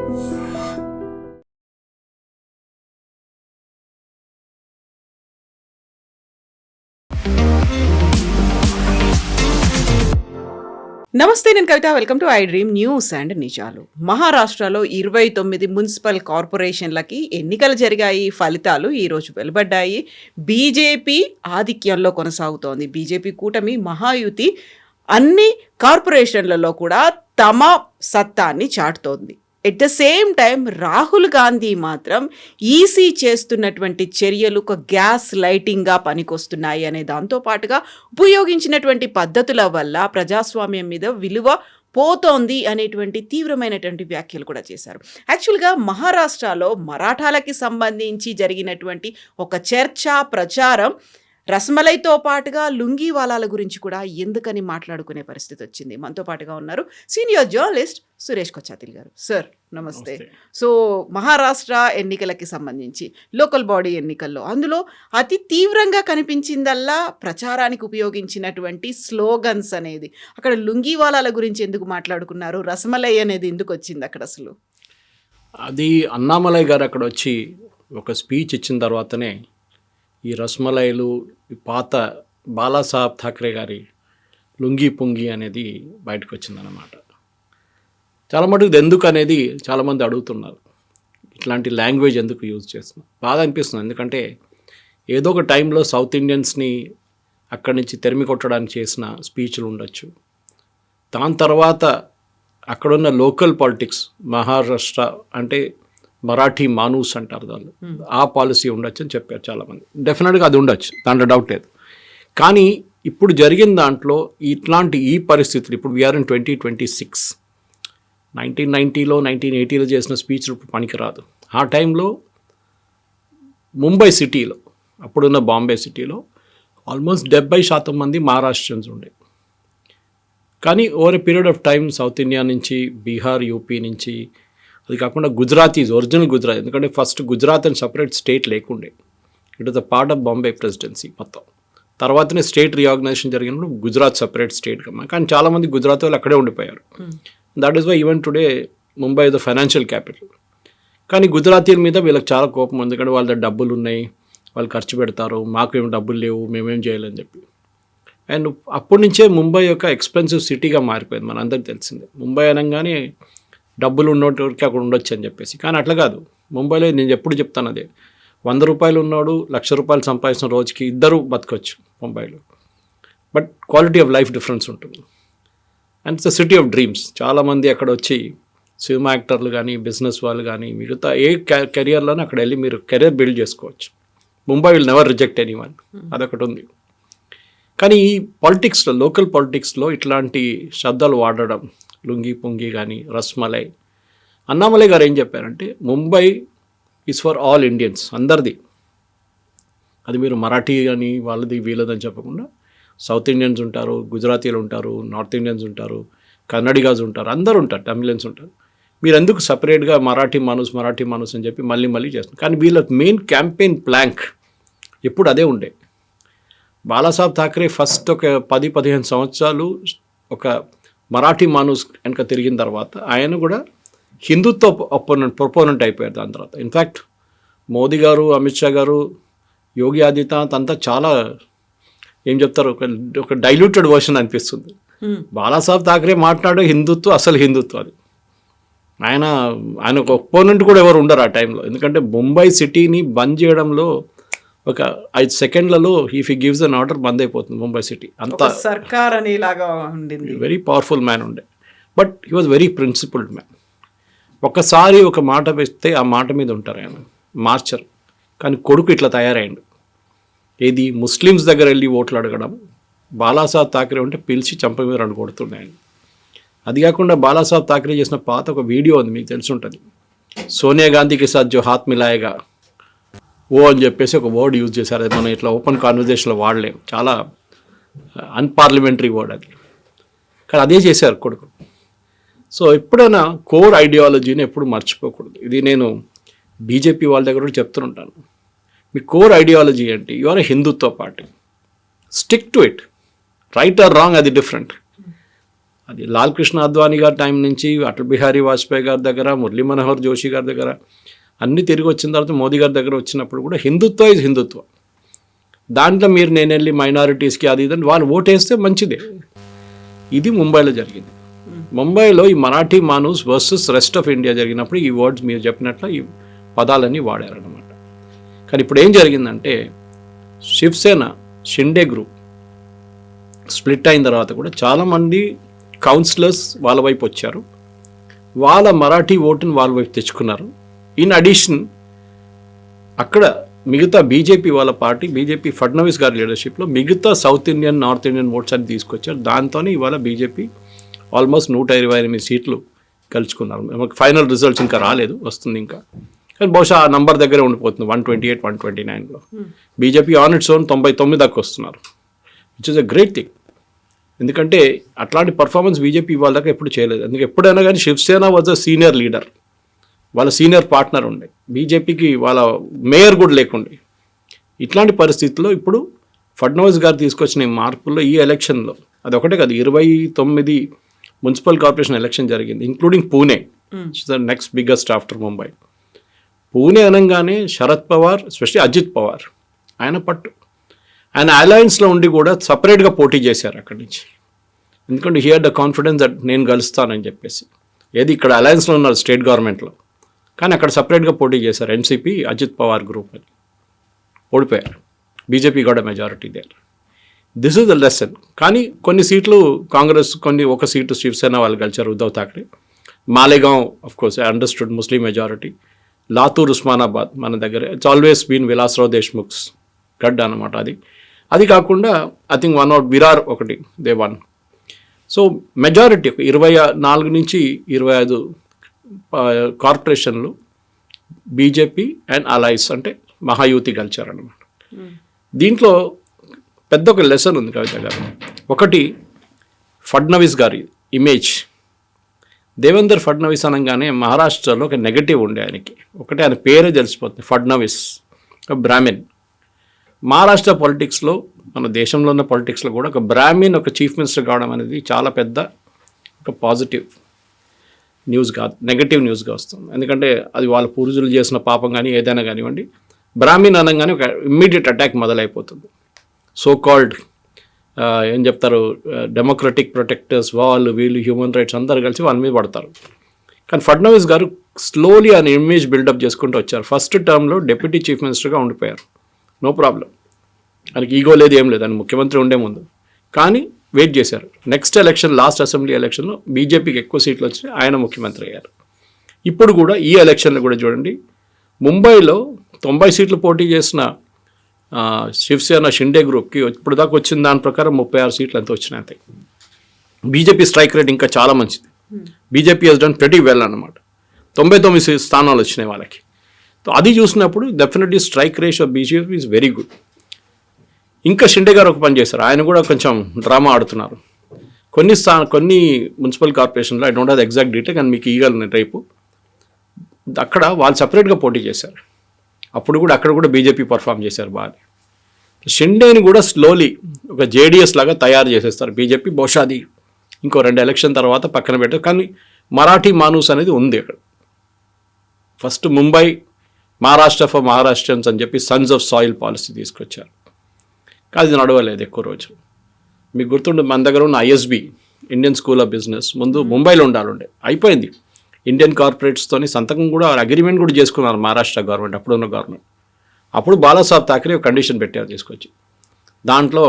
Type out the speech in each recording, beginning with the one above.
నమస్తే, నేను Kavitha. Welcome to I dream news and నిజాలు. మహారాష్ట్రలో 29 మున్సిపల్ కార్పొరేషన్లకి ఎన్నికలు జరిగాయి. ఫలితాలు ఈరోజు వెలువడ్డాయి. బీజేపీ ఆధిక్యంలో కొనసాగుతోంది. బీజేపీ కూటమి మహాయుతి అన్ని కార్పొరేషన్లలో కూడా తమ సత్తాన్ని చాటుతోంది. At the same time Rahul Gandhi మాత్రం ఈసీ చేస్తున్నటువంటి చర్యలు ఒక గ్యాస్ లైటింగ్గా పనికొస్తున్నాయి అనే దాంతోపాటుగా ఉపయోగించినటువంటి పద్ధతుల వల్ల ప్రజాస్వామ్యం మీద విలువ పోతోంది అనేటువంటి తీవ్రమైనటువంటి వ్యాఖ్యలు కూడా చేశారు. యాక్చువల్గా మహారాష్ట్రలో మరాఠాలకి సంబంధించి జరిగినటువంటి ఒక చర్చ, ప్రచారం రస్మలైతో పాటుగా లుంగీవాలాల గురించి కూడా ఎందుకని మాట్లాడుకునే పరిస్థితి వచ్చింది. మనతో పాటుగా ఉన్నారు సీనియర్ జర్నలిస్ట్ సురేష్ కొచ్చాతిల్ గారు. సార్ నమస్తే. సో మహారాష్ట్ర ఎన్నికలకి సంబంధించి లోకల్ బాడీ ఎన్నికల్లో అందులో అతి తీవ్రంగా కనిపించిందల్లా ప్రచారానికి ఉపయోగించినటువంటి స్లోగన్స్ అనేది. అక్కడ లుంగీవాలాల గురించి ఎందుకు మాట్లాడుకున్నారు? రస్మలై అనేది ఎందుకు వచ్చింది అక్కడ అసలు? అది అన్నామలై గారు అక్కడ వచ్చి ఒక స్పీచ్ ఇచ్చిన తర్వాతనే ఈ రస్మలైలు, ఈ పాత బాలాసాహెబ్ ఠాక్రే గారి లుంగి పొంగి అనేది బయటకు వచ్చిందన్నమాట. చాలా మటుకు ఇది ఎందుకు అనేది చాలామంది అడుగుతున్నారు. ఇట్లాంటి లాంగ్వేజ్ ఎందుకు యూజ్ చేస్తున్నారు? బాధ అనిపిస్తుంది. ఎందుకంటే ఏదో ఒక టైంలో సౌత్ ఇండియన్స్ని అక్కడి నుంచి తెరిమి కొట్టడానికి చేసిన స్పీచ్లు ఉండొచ్చు. దాని తర్వాత అక్కడున్న లోకల్ పాలిటిక్స్, మహారాష్ట్ర అంటే మరాఠీ మానూస్ అంటారు దాన్ని, ఆ పాలసీ ఉండొచ్చు అని చెప్పారు చాలామంది. డెఫినెట్గా అది ఉండొచ్చు, దాంట్లో డౌట్ లేదు. కానీ ఇప్పుడు జరిగిన దాంట్లో ఇట్లాంటి ఈ పరిస్థితులు, ఇప్పుడు వీఆర్ ఇన్ 2026, 1990లో 1980లో చేసిన స్పీచ్లు ఇప్పుడు పనికిరాదు. ఆ టైంలో ముంబై సిటీలో, అప్పుడున్న బాంబే సిటీలో ఆల్మోస్ట్ 70% మంది మహారాష్ట్రియన్స్ ఉండే. కానీ over a period of time south India నుంచి, బీహార్, యూపీ నుంచి, అది కాకుండా గుజరాతీస్, ఒరిజినల్ గుజరాత్, ఎందుకంటే ఫస్ట్ గుజరాత్ అని సపరేట్ స్టేట్ లేకుండే. It was the part of Bombay presidency మొత్తం. తర్వాతనే స్టేట్ రీఆర్గనైజేషన్ జరిగినప్పుడు గుజరాత్ సపరేట్ స్టేట్గా, కానీ చాలామంది గుజరాత్ వాళ్ళు అక్కడే ఉండిపోయారు. That is why even today Mumbai the financial capital. కానీ గుజరాతీల మీద వీళ్ళకి చాలా కోపం, ఎందుకంటే వాళ్ళ దగ్గర డబ్బులు ఉన్నాయి, వాళ్ళు ఖర్చు పెడతారు, మాకు ఏం డబ్బులు లేవు, మేమేం చేయాలని చెప్పి. అండ్ అప్పటి నుంచే ముంబై యొక్క ఎక్స్పెన్సివ్ సిటీగా మారిపోయింది. మన అందరికి తెలిసిందే. ముంబై అనగానే డబ్బులు ఉన్నోటికి అక్కడ ఉండొచ్చు అని చెప్పేసి. కానీ అట్లా కాదు. ముంబైలో నేను ఎప్పుడు చెప్తాను అదే, 100 రూపాయలు ఉన్నాడు 1,00,000 రూపాయలు సంపాదించిన రోజుకి ఇద్దరు బతకొచ్చు ముంబైలో. But quality of life difference ఉంటుంది. And it's the city of dreams. చాలామంది అక్కడ వచ్చి సినిమా యాక్టర్లు కానీ, బిజినెస్ వాళ్ళు కానీ, మిగతా ఏ కెరియర్లోనే అక్కడ వెళ్ళి మీరు కెరియర్ బిల్డ్ చేసుకోవచ్చు. Mumbai will never reject anyone, అదొకటి ఉంది. కానీ ఈ పాలిటిక్స్లో, లోకల్ పాలిటిక్స్లో ఇట్లాంటి శబ్దాలు వాడడం, లుంగి పొంగి కానీ, రస్మలై. అన్నామలై గారు ఏం చెప్పారంటే Mumbai is for all Indians, అందరిది. అది మీరు మరాఠీ కానీ వాళ్ళది వీళ్ళదని చెప్పకుండా సౌత్ ఇండియన్స్ ఉంటారు, గుజరాతీలు ఉంటారు, నార్త్ ఇండియన్స్ ఉంటారు, కన్నడిగాస్ ఉంటారు, అందరూ ఉంటారు, తమిళన్స్ ఉంటారు. మీరు ఎందుకు సపరేట్గా మరాఠీ మనూస్ అని చెప్పి మళ్ళీ చేస్తున్నారు? కానీ వీళ్ళ మెయిన్ క్యాంపెయిన్ ప్లాంక్ ఎప్పుడు అదే ఉండే. బాలాసాహెబ్ ఠాక్రే ఫస్ట్ ఒక 10-15 సంవత్సరాలు ఒక మరాఠీ మానూస్ వెనక తిరిగిన తర్వాత ఆయన కూడా హిందుత్వ ప్రొపోనెంట్ అయిపోయారు. దాని తర్వాత ఇన్ఫ్యాక్ట్ మోదీ గారు, అమిత్ షా గారు, యోగి ఆదిత్యనాథ్ అంతా చాలా ఏం చెప్తారు, ఒక డైల్యూటెడ్ వర్షన్ అనిపిస్తుంది. బాలాసాహెబ్ ఠాక్రే మాట్లాడే హిందుత్వం అసలు హిందుత్వం. అది ఆయన ఒక ఒపోనెంట్ కూడా ఎవరు ఉండరు ఆ టైంలో. ఎందుకంటే ముంబై సిటీని బంద్ చేయడంలో ఒక 5 సెకండ్లలో if he gives an order బంద్ అయిపోతుంది ముంబై సిటీ. అంత సర్కార్ అనేలాగా ఉండింది. వెరీ పవర్ఫుల్ మ్యాన్ ఉండే. But he was very principled man. ఒకసారి ఒక మాట వేస్తే ఆ మాట మీద ఉంటారు, ఆయన మార్చరు. కానీ కొడుకు ఇట్లా తయారైండు. ఏది ముస్లిమ్స్ దగ్గర వెళ్ళి ఓట్లు అడగడం. బాలాసాహెబ్ ఠాక్రే ఉంటే పిలిచి చంప మీద 2 కొడుతున్నాయి. అది కాకుండా బాలాసాహెబ్ ఠాక్రే చేసిన పాత ఒక వీడియో ఉంది, మీకు తెలిసి ఉంటుంది. సోనియా గాంధీకి సాత్ జో హాత్ మిలాయేగా ఓ అని చెప్పేసి ఒక వర్డ్ యూజ్ చేశారు. అది మనం ఇట్లా ఓపెన్ కాన్వర్జేషన్లో వాడలేము, చాలా అన్పార్లమెంటరీ వర్డ్ అది. కానీ అదే చేశారు కొడుకు. సో ఎప్పుడైనా కోర్ ఐడియాలజీని ఎప్పుడు మర్చిపోకూడదు. ఇది నేను బీజేపీ వాళ్ళ దగ్గర కూడా చెప్తుంటాను. మీ కోర్ ఐడియాలజీ ఏంటి? You are a Hindutva party, stick to it. Right or wrong అది డిఫరెంట్. అది లాల్ కృష్ణ అద్వానీ గారి టైం నుంచి అటల్ బిహారీ వాజ్పేయి గారి దగ్గర, మురళీ మనోహర్ జోషి గారి దగ్గర అన్నీ తిరిగి వచ్చిన తర్వాత మోదీ గారి దగ్గర వచ్చినప్పుడు కూడా హిందుత్వ ఇస్ హిందుత్వ. దాంట్లో మీరు నేను వెళ్ళి మైనారిటీస్కి అది ఇదని వాళ్ళు ఓటేస్తే మంచిదే. ఇది ముంబైలో జరిగింది. ముంబైలో ఈ Marathi manoos versus rest of India జరిగినప్పుడు ఈ వర్డ్స్ మీరు చెప్పినట్లు ఈ పదాలన్నీ వాడారనమాట. కానీ ఇప్పుడు ఏం జరిగిందంటే శివసేన షిండే గ్రూప్ స్ప్లిట్ అయిన తర్వాత కూడా చాలామంది కౌన్సిలర్స్ వాళ్ళ వైపు వచ్చారు, వాళ్ళ మరాఠీ ఓటుని వాళ్ళ వైపు తెచ్చుకున్నారు. ఇన్ అడిషన్ అక్కడ మిగతా బీజేపీ వాళ్ళ పార్టీ, బీజేపీ ఫడ్నవీస్ గారి లీడర్షిప్లో మిగతా south Indian, north Indian votes అని తీసుకొచ్చారు. దాంతోనే ఇవాళ బీజేపీ ఆల్మోస్ట్ 128 సీట్లు గెలుచుకున్నారు. మనకు ఫైనల్ రిజల్ట్స్ ఇంకా రాలేదు, వస్తుంది ఇంకా. కానీ బహుశా ఆ నంబర్ దగ్గరే ఉండిపోతుంది 128, 129లో. బీజేపీ ఆన్ ఇట్స్ ఓన్ 99 దాకా వస్తున్నారు, which is a great thing. ఎందుకంటే అట్లాంటి పర్ఫార్మెన్స్ బీజేపీ వాళ్ళ దాకా ఎప్పుడు చేయలేదు. ఎందుకంటే ఎప్పుడైనా కానీ Shivsena was a senior leader, వాళ్ళ సీనియర్ పార్ట్నర్ ఉండే, బీజేపీకి వాళ్ళ మేయర్ కూడా లేకుండే. ఇట్లాంటి పరిస్థితుల్లో ఇప్పుడు ఫడ్నవీస్ గారు తీసుకొచ్చిన ఈ మార్పుల్లో ఈ ఎలక్షన్లో అది ఒకటే కాదు, 29 మున్సిపల్ కార్పొరేషన్ ఎలక్షన్ జరిగింది, including Pune, next biggest after Mumbai. Pune అనగానే శరద్ పవార్, ఎస్పెషల్లీ అజిత్ పవార్, ఆయన పట్టు, ఆయన అలయన్స్లో ఉండి కూడా సపరేట్గా పోటీ చేశారు అక్కడి నుంచి. ఎందుకంటే he had the confidence that నేను గెలుస్తానని చెప్పేసి. ఏది ఇక్కడ అలయన్స్లో ఉన్నారు స్టేట్ గవర్నమెంట్లో, కానీ అక్కడ సపరేట్గా పోటీ చేశారు. ఎన్సీపీ అజిత్ పవార్ గ్రూప్ అని ఓడిపోయారు. బీజేపీ కూడా majority there. This is the lesson. కానీ కొన్ని సీట్లు కాంగ్రెస్, ఒక సీటు శివసేన వాళ్ళు గెలిచారు, Uddhav Thackeray. Malegaon of course I understood Muslim majority. Latur, Osmanabad మన దగ్గర it's always been Vilasrao Deshmukh's garh అనమాట. అది కాకుండా ఐ థింక్ విరార్ ఒకటి దే వన్. సో మెజారిటీ 24 నుంచి 25 కార్పొరేషన్లు బీజేపీ అండ్ అలైస్ అంటే మహాయుతి గెలిచారనమాట. దీంట్లో పెద్ద ఒక లెసన్ ఉంది కవిత గారు. ఒకటి ఫడ్నవీస్ గారి ఇమేజ్. దేవేంద్ర ఫడ్నవీస్ అనగానే మహారాష్ట్రలో ఒక నెగటివ్ ఉండే ఆయనకి. ఒకటి ఆయన పేరే తెలిసిపోతుంది, ఫడ్నవీస్, ఒక బ్రాహ్మిన్. మహారాష్ట్ర పొలిటిక్స్లో, మన దేశంలో ఉన్న పొలిటిక్స్లో కూడా ఒక బ్రాహ్మిన్ ఒక చీఫ్ మినిస్టర్ కావడం అనేది చాలా పెద్ద ఒక పాజిటివ్ న్యూస్ కాదు, నెగటివ్ న్యూస్గా వస్తుంది. ఎందుకంటే అది వాళ్ళ పూర్వజులు చేసిన పాపం కానీ ఏదైనా కానివ్వండి, బ్రాహ్మిన్ అనగానే ఒక ఇమ్మీడియట్ అటాక్ మొదలైపోతుంది. సో కాల్డ్ ఏం చెప్తారు, డెమోక్రటిక్ ప్రొటెక్టర్స్, వాళ్ళు వీళ్ళు హ్యూమన్ రైట్స్ అందరు కలిసి వాళ్ళ మీద పడతారు. కానీ ఫడ్నవీస్ గారు స్లోలీ ఆయన ఇమేజ్ బిల్డప్ చేసుకుంటూ వచ్చారు. ఫస్ట్ టర్మ్లో డిప్యూటీ చీఫ్ మినిస్టర్గా ఉండిపోయారు, నో ప్రాబ్లం, ఆయనకి ఈగో లేదు, ఏం లేదు, ఆయన ముఖ్యమంత్రి ఉండే ముందు. కానీ వెయిట్ చేశారు. నెక్స్ట్ ఎలక్షన్, లాస్ట్ అసెంబ్లీ ఎలక్షన్లో బీజేపీకి ఎక్కువ సీట్లు వచ్చినాయి, ఆయన ముఖ్యమంత్రి అయ్యారు. ఇప్పుడు కూడా ఈ ఎలక్షన్లో కూడా చూడండి, ముంబైలో 90 సీట్లు పోటీ చేసిన శివసేన షిండే గ్రూప్కి ఇప్పుడు దాకా వచ్చిన దాని ప్రకారం 36 సీట్లు ఎంత వచ్చినాయి అంతే. బీజేపీ స్ట్రైక్ రేట్ ఇంకా చాలా మంచిది. BJP has done pretty well అన్నమాట. 99 స్థానాలు వచ్చినాయి వాళ్ళకి. అది చూసినప్పుడు definitely strike rate of BJP is very good. ఇంకా షిండే గారు ఒక పని చేశారు, ఆయన కూడా కొంచెం డ్రామా ఆడుతున్నారు. కొన్ని మున్సిపల్ కార్పొరేషన్లో, I don't have exact detail, కానీ మీకు ఇవ్వగలను రేపు, అక్కడ వాళ్ళు సపరేట్గా పోటీ చేశారు. అప్పుడు కూడా అక్కడ కూడా బీజేపీ పర్ఫామ్ చేశారు బాగా. షిండేని కూడా స్లోలీ ఒక జేడీఎస్ లాగా తయారు చేసేస్తారు బీజేపీ. బహుశా అది ఇంకో 2 ఎలక్షన్ తర్వాత పక్కన పెట్టారు. కానీ మరాఠీ మానూస్ అనేది ఉంది అక్కడ. ఫస్ట్ ముంబై మహారాష్ట్ర ఫర్ మహారాష్ట్రన్స్ అని చెప్పి సన్స్ ఆఫ్ సాయిల్ పాలసీ తీసుకొచ్చారు. అది నడవలేదు ఎక్కువ రోజులు. మీకు గుర్తుండే, మన దగ్గర ఉన్న ISB, Indian school of business, ముందు ముంబైలో ఉండాలండే, అయిపోయింది. ఇండియన్ కార్పొరేట్స్తోని సంతకం కూడా, అగ్రిమెంట్ కూడా చేసుకున్నారు మహారాష్ట్ర గవర్నమెంట్, అప్పుడున్న గవర్నమెంట్. అప్పుడు బాలాసాహెబ్ థాకరే ఒక కండిషన్ పెట్టారు తీసుకొచ్చి, దాంట్లో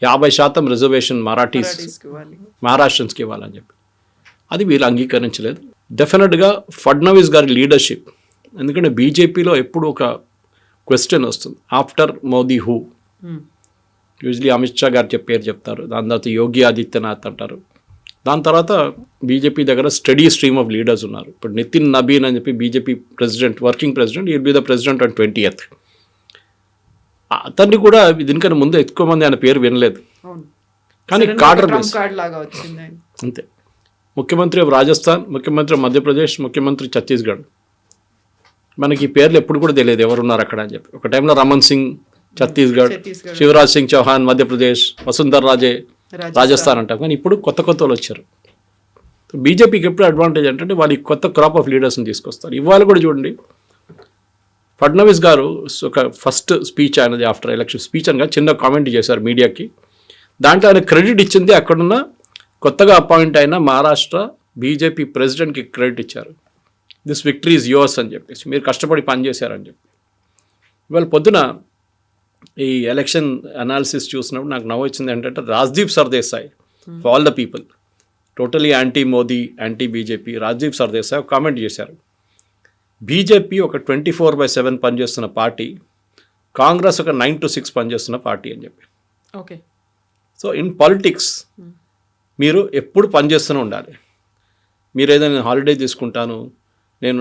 50% రిజర్వేషన్ మహారాష్ట్రన్స్కి ఇవ్వాలని చెప్పి. అది వీళ్ళు అంగీకరించలేదు. డెఫినెట్గా ఫడ్నవీస్ గారి లీడర్షిప్, ఎందుకంటే బీజేపీలో ఎప్పుడు ఒక క్వశ్చన్ వస్తుంది, after Modi who. Usually Amit Shah గారు పేరు చెప్తారు, దాని తర్వాత యోగి ఆదిత్యనాథ్ అంటారు, దాని తర్వాత బీజేపీ దగ్గర స్టడీ స్ట్రీమ్ ఆఫ్ లీడర్స్ ఉన్నారు. ఇప్పుడు నితిన్ నబీన్ అని చెప్పి BJP president, working president, he'll be the president on 20th. అతన్ని కూడా దీనికన్నా ముందు ఎక్కువ మంది ఆయన పేరు వినలేదు, కానీ కాడర్ బేస్ అంతే. ముఖ్యమంత్రి ఆఫ్ రాజస్థాన్, ముఖ్యమంత్రి ఆఫ్ మధ్యప్రదేశ్, ముఖ్యమంత్రి ఛత్తీస్గఢ్, మనకి ఈ పేర్లు ఎప్పుడు కూడా తెలియదు ఎవరున్నారు అక్కడ అని చెప్పి. ఒక టైంలో రమన్ సింగ్ ఛత్తీస్గఢ్, శివరాజ్ సింగ్ చౌహాన్ మధ్యప్రదేశ్, వసుంధర రాజే రాజస్థాన్ అంటాం. కానీ ఇప్పుడు కొత్త వాళ్ళు వచ్చారు. బీజేపీకి ఎప్పుడు అడ్వాంటేజ్ అంటే వాళ్ళకి కొత్త క్రాప్ ఆఫ్ లీడర్స్ని తీసుకొస్తారు. ఇవాళ కూడా చూడండి, ఫడ్నవీస్ గారు ఒక ఫస్ట్ స్పీచ్ ఆయనది ఆఫ్టర్ ఎలక్షన్ స్పీచ్ అనగా చిన్న కామెంట్ చేశారు మీడియాకి. దాంట్లో ఆయన క్రెడిట్ ఇచ్చింది అక్కడున్న కొత్తగా అపాయింట్ అయిన మహారాష్ట్ర బీజేపీ ప్రెసిడెంట్కి క్రెడిట్ ఇచ్చారు. దిస్ విక్టరీ ఈజ్ యోర్స్ అని చెప్పేసి, మీరు కష్టపడి పనిచేశారని చెప్పి. ఇవాళ పొద్దున ఈ ఎలక్షన్ అనాలిసిస్ చూసినప్పుడు నాకు నవ్వు వచ్చింది ఏంటంటే Rajdeep Sardesai for all the people, totally anti Modi, anti BJP, Rajdeep Sardesai ఒక కామెంట్ చేశారు. బీజేపీ ఒక 24/7 పనిచేస్తున్న పార్టీ, కాంగ్రెస్ ఒక 9 to 6 పనిచేస్తున్న పార్టీ అని చెప్పి. ఓకే. సో ఇన్ పాలిటిక్స్ మీరు ఎప్పుడు పనిచేస్తూనే ఉండాలి. మీరు ఏదైనా హాలిడే తీసుకుంటాను, నేను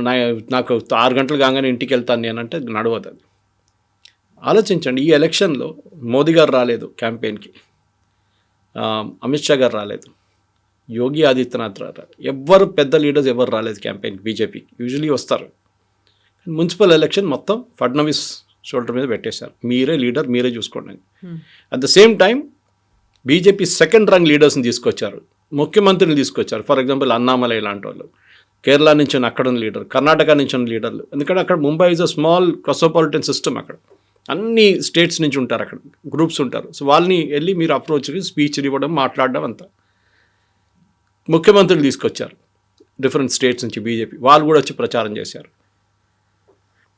నాకు 6 గంటలు కాగానే ఇంటికి వెళ్తాను నేనంటే నడవదు అది. ఆలోచించండి, ఈ ఎలక్షన్లో మోదీ గారు రాలేదు క్యాంపెయిన్కి, అమిత్ షా గారు రాలేదు, యోగి ఆదిత్యనాథ్ రాలేదు, ఎవ్వరు పెద్ద లీడర్స్ ఎవరు రాలేదు క్యాంపెయిన్కి. బీజేపీకి యూజువలీ వస్తారు. మున్సిపల్ ఎలక్షన్ మొత్తం ఫడ్నవీస్ షోల్డర్ మీద పెట్టేశారు, మీరే లీడర్ మీరే చూసుకోండి. At the same time BJP second rank లీడర్స్ని తీసుకొచ్చారు, ముఖ్యమంత్రిని తీసుకొచ్చారు. ఫర్ ఎగ్జాంపుల్ అన్నామలై లాంటి వాళ్ళు, కేరళ నుంచి అక్కడ ఉన్న లీడర్, కర్ణాటక నుంచి ఉన్న లీడర్లు. ఎందుకంటే అక్కడ Mumbai is a small cosmopolitan system, అక్కడ అన్ని స్టేట్స్ నుంచి ఉంటారు, అక్కడ గ్రూప్స్ ఉంటారు. సో వాళ్ళని వెళ్ళి మీరు అప్రోచ్ స్పీచ్ ఇవ్వడం, మాట్లాడడం అంతా. ముఖ్యమంత్రులు తీసుకొచ్చారు డిఫరెంట్ స్టేట్స్ నుంచి బీజేపీ, వాళ్ళు కూడా వచ్చి ప్రచారం చేశారు.